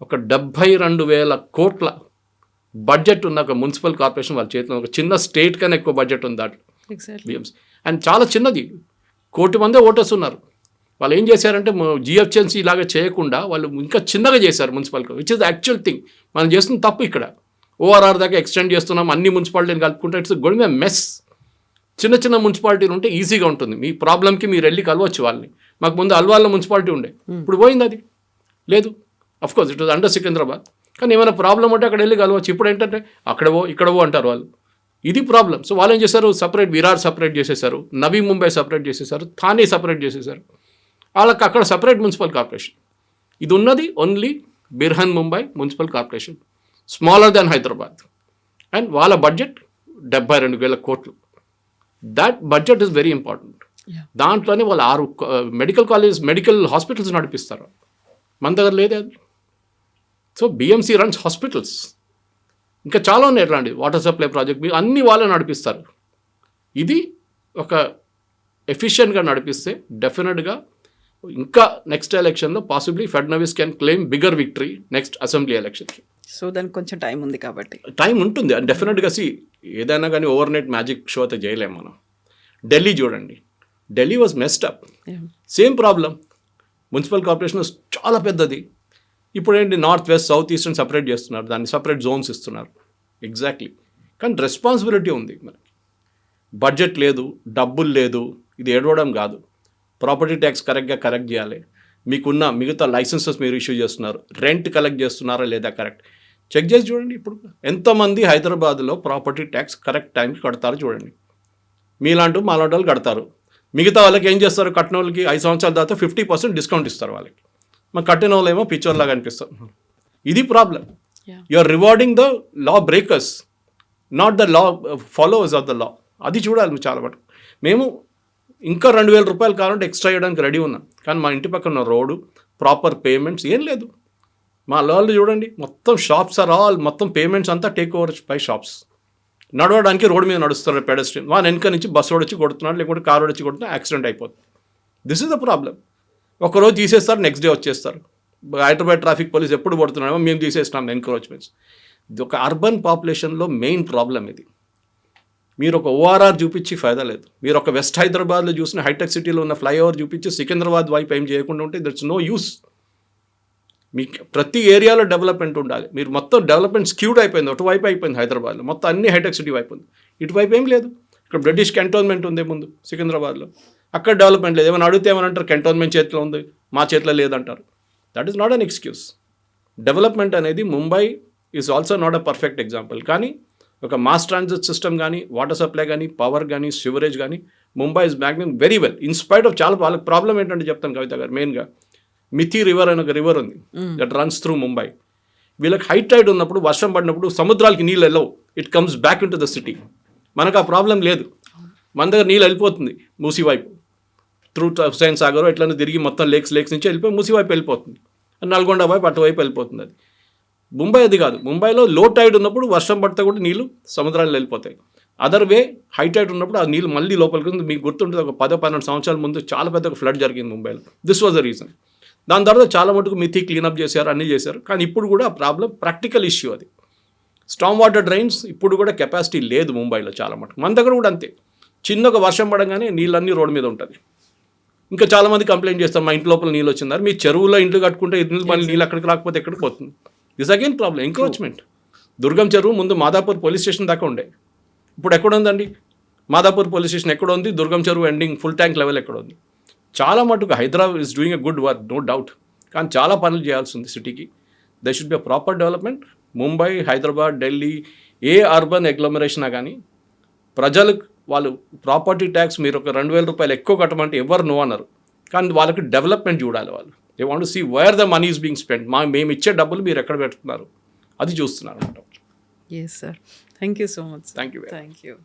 ఒక 72,000 కోట్ల బడ్జెట్ ఉన్న ఒక మున్సిపల్ కార్పొరేషన్ వాళ్ళ చేతిలో, ఒక చిన్న స్టేట్ కన్నా ఎక్కువ బడ్జెట్ ఉంది దాంట్లో. అండ్ చాలా చిన్నది, 1 కోటి మందే ఓటర్స్ ఉన్నారు. వాళ్ళు ఏం చేశారంటే జిహెచ్ఎంసీ లాగా చేయకుండా వాళ్ళు ఇంకా చిన్నగా చేశారు municipal, which is the actual thing. మనం చేస్తున్న తప్పు ఇక్కడ. ఓఆర్ఆర్ దాకా ఎక్స్టెండ్ చేస్తున్నాం, అన్ని మున్సిపాలిటీని కలుపుకుంటే ఇట్స్ గోయింగ్ ఎ మెస్. చిన్న చిన్న మున్సిపాలిటీలు ఉంటే ఈజీగా ఉంటుంది. మీ ప్రాబ్లంకి మీరు వెళ్ళి కలవచ్చు వాళ్ళని. మాకు ముందు అల్వాల్లో మున్సిపాలిటీ ఉండే, ఇప్పుడు పోయింది, అది లేదు. Of course it was under Secunderabad. కానీ ఏమైనా ప్రాబ్లం ఉంటే అక్కడ వెళ్ళి కలవచ్చు. ఇప్పుడు ఏంటంటే అక్కడవో ఇక్కడవో అంటారు వాళ్ళు. ఇది ప్రాబ్లం. సో వాళ్ళు ఏం చేశారు, సపరేట్ విరార్ సపరేట్ చేసేసారు, నవీ ముంబై సపరేట్ చేసేసారు, థానే సపరేట్ చేసేసారు. వాళ్ళకి అక్కడ సపరేట్ మున్సిపల్ కార్పొరేషన్. ఇది ఉన్నది only Brihan Mumbai municipal corporation, smaller than Hyderabad. And వాళ్ళ బడ్జెట్ 72,000 కోట్లు. That budget is very important. దాంట్లోనే వాళ్ళు 6 మెడికల్ హాస్పిటల్స్ నడిపిస్తారు. మన దగ్గర లేదే అది. So BMC runs hospitals. ఇంకా చాలా ఉన్నాయి ఎట్లాంటి వాటర్ సప్లై ప్రాజెక్ట్, మీరు అన్ని వాళ్ళే నడిపిస్తారు. ఇది ఒక ఎఫిషియెంట్గా నడిపిస్తే డెఫినెట్గా ఇంకా నెక్స్ట్ ఎలక్షన్లో possibly Fadnavis can claim bigger victory next assembly ఎలక్షన్కి. సో దానికి కొంచెం టైం ఉంది కాబట్టి. టైం ఉంటుంది అండ్ డెఫినెట్గా. ఏదైనా కానీ ఓవర్ నైట్ మ్యాజిక్ షో అయితే చేయలేము మనం. ఢిల్లీ చూడండి, Delhi was messed up. Same problem. Municipal corporation చాలా పెద్దది. ఇప్పుడు ఏంటి, north west south eastern separate చేస్తున్నారు, దాన్ని సపరేట్ జోన్స్ ఇస్తున్నారు. ఎగ్జాక్ట్లీ. కానీ రెస్పాన్సిబిలిటీ ఉంది మనకి. బడ్జెట్ లేదు, డబ్బులు లేదు, ఇది ఏడవడం కాదు. ప్రాపర్టీ ట్యాక్స్ కరెక్ట్ చేయాలి. మీకున్న మిగతా లైసెన్సెస్ మీరు ఇష్యూ చేస్తున్నారు, రెంట్ కలెక్ట్ చేస్తున్నారా లేదా కరెక్ట్ చెక్ చేసి చూడండి. ఇప్పుడు ఎంతమంది హైదరాబాద్లో ప్రాపర్టీ ట్యాక్స్ కరెక్ట్ టైంకి కడతారు చూడండి. మాలాంటి వాళ్ళు కడతారు. మిగతా వాళ్ళకి ఏం చేస్తారు, కట్టిన వాళ్ళకి 5 సంవత్సరాల తర్వాత 50% డిస్కౌంట్ ఇస్తారు వాళ్ళకి. మా కట్టిన వాళ్ళేమో పిచ్చోర్లాగా అనిపిస్తారు. ఇది problem. Yeah. You are rewarding the law breakers, not the law followers of the law. అది చూడాలి మీరు చాలా మటుకు. మేము ఇంకా 2,000 రూపాయలు కావాలంటే ఎక్స్ట్రా ఇవ్వడానికి రెడీ ఉన్నాం, కానీ మా ఇంటి పక్కన ఉన్న రోడ్డు, ప్రాపర్ పేమెంట్స్ ఏం లేదు. మా వాళ్ళు చూడండి, మొత్తం షాప్స్ ఆర్ ఆల్, మొత్తం పేమెంట్స్ అంతా టేక్ ఓవర్ బై షాప్స్. నడవడానికి రోడ్డు మీద నడుస్తారు పెడస్ట్రియన్, వాళ్ళ వెనక నుంచి బస్సు వాడు వచ్చి కొడుతున్నాడు, లేకుంటే కారు వచ్చి కొడుతున్నా యాక్సిడెంట్ అయిపోతుంది. This is the problem. ఒకరోజు తీసేస్తారు, నెక్స్ట్ డే వచ్చేస్తారు. హైదరాబాద్ ట్రాఫిక్ పోలీస్ ఎప్పుడు పడుతున్నామో మేము తీసేస్తున్నాం ఎన్క్రోచ్మెంట్స్. ఇది ఒక అర్బన్ పాపులేషన్లో మెయిన్ ప్రాబ్లం ఇది. మీరు ఒక ఓఆర్ఆర్ చూపించి ఫైదా లేదు. మీరు ఒక వెస్ట్ హైదరాబాద్లో చూసిన హైటెక్ సిటీలో ఉన్న ఫ్లైఓవర్ చూపించి సికింద్రాబాద్ వైపు ఏం చేయకుండా ఉంటే దట్స్ నో యూస్. మీకు ప్రతి ఏరియాలో డెవలప్మెంట్ ఉండాలి. మీరు మొత్తం డెవలప్మెంట్ స్క్యూడ్ అయిపోయింది, అటువైపు అయిపోయింది హైదరాబాద్లో, మొత్తం అన్ని హైటెక్ సిటీ వైపు ఉంది. ఇటువైపు ఏం లేదు. ఇక్కడ బ్రిటిష్ కంటోన్మెంట్ ఉంది ముందు సికింద్రాబాద్లో, అక్కడ డెవలప్మెంట్ లేదు. ఏమైనా అడిగితే ఏమనంటారు, కంటోన్మెంట్ చేతిలో ఉంది, మా చేతిలో లేదంటారు. That is not an excuse. Development అనేది Mumbai is also not a perfect example, కానీ ఒక మాస్ ట్రాన్సిట్ సిస్టమ్ కానీ, వాటర్ సప్లై కానీ, పవర్ కానీ, సివరేజ్ కానీ, Mumbai is managing very well in spite of. చాలా వాళ్ళకి ప్రాబ్లం ఏంటంటే చెప్తాను కవిత గారు, మెయిన్గా మిథి రివర్ అని ఒక రివర్ ఉంది దట్ రన్స్ త్రూ ముంబై. వీళ్ళకి హై టైడ్ ఉన్నప్పుడు, వర్షం పడినప్పుడు సముద్రాలకి నీళ్ళు వెళ్ళవు, it comes back in to the city. మనకు ఆ ప్రాబ్లం లేదు. మన దగ్గర నీళ్ళు వెళ్ళిపోతుంది మూసీ వైపు, త్రూ హుసైన్ సాగర్ ఎట్లనే తిరిగి మొత్తం లేక్స్ నుంచి వెళ్ళిపోయి మూసీ వైపు వెళ్ళిపోతుంది, నల్గొండ వైపు అటువైపు వెళ్ళిపోతుంది. అది ముంబై అది కాదు. ముంబైలో లో టైడ్ ఉన్నప్పుడు వర్షం పడితే కూడా నీళ్ళు సముద్రాలు వెళ్ళిపోతాయి. అదర్ వే హై టైడ్ ఉన్నప్పుడు ఆ నీళ్ళు మళ్ళీ లోపలికి. మీకు గుర్తుంటుంది, ఒక 10-12 సంవత్సరాల ముందు చాలా పెద్ద ఒక ఫ్లడ్ జరిగింది ముంబైలో. This was the reason. దాని తర్వాత చాలా మటుకు మిథి క్లీనప్ చేశారు, అన్నీ చేశారు, కానీ ఇప్పుడు కూడా ఆ ప్రాబ్లం ప్రాక్టికల్ ఇష్యూ. అది స్టామ్ వాటర్ డ్రైన్స్ ఇప్పుడు కూడా కెపాసిటీ లేదు ముంబైలో చాలా మటుకు. మన దగ్గర కూడా అంతే. చిన్న ఒక వర్షం పడగానే నీళ్ళన్నీ రోడ్డు మీద ఉంటుంది. ఇంకా చాలామంది కంప్లైంట్ చేస్తారు, మా ఇంటి లోపల నీళ్ళు వచ్చిందారు. మీ చెరువులో ఇంట్లో కట్టుకుంటే మళ్ళీ నీళ్ళు అక్కడికి రాకపోతే ఎక్కడికి పోతుంది. This again problem, encroachment. Durgam Cheruvu ముందు మాదాపూర్ పోలీస్ స్టేషన్ దాకా ఉండే, ఇప్పుడు ఎక్కడ ఉందండి? మాదాపూర్ పోలీస్ స్టేషన్ ఎక్కడ ఉంది? దుర్గం చెరువు ఎండింగ్ ఫుల్ ట్యాంక్ లెవెల్ ఎక్కడ ఉంది? చాలా మటుకు Hyderabad is doing a good work, no doubt, కానీ చాలా పనులు చేయాల్సి ఉంది సిటీకి. They should be a proper development. Mumbai, Hyderabad, Delhi, ఏ అర్బన్ అగ్లోమరేషనా కానీ ప్రజలకు వాళ్ళు ప్రాపర్టీ ట్యాక్స్ మీరు ఒక 2,000 రూపాయలు ఎక్కువ కట్టమంటే ఎవరు నో అన్నారు, కానీ వాళ్ళకి డెవలప్మెంట్ చూడాలి. వాళ్ళు they want to see where the money is being spend. మేము ఇచ్చే డబ్బులు మీరు ఎక్కడ పెడుతున్నారు అది చూస్తున్నారు అనమాట. Yes sir, thank you so much. Thank you. Thank you.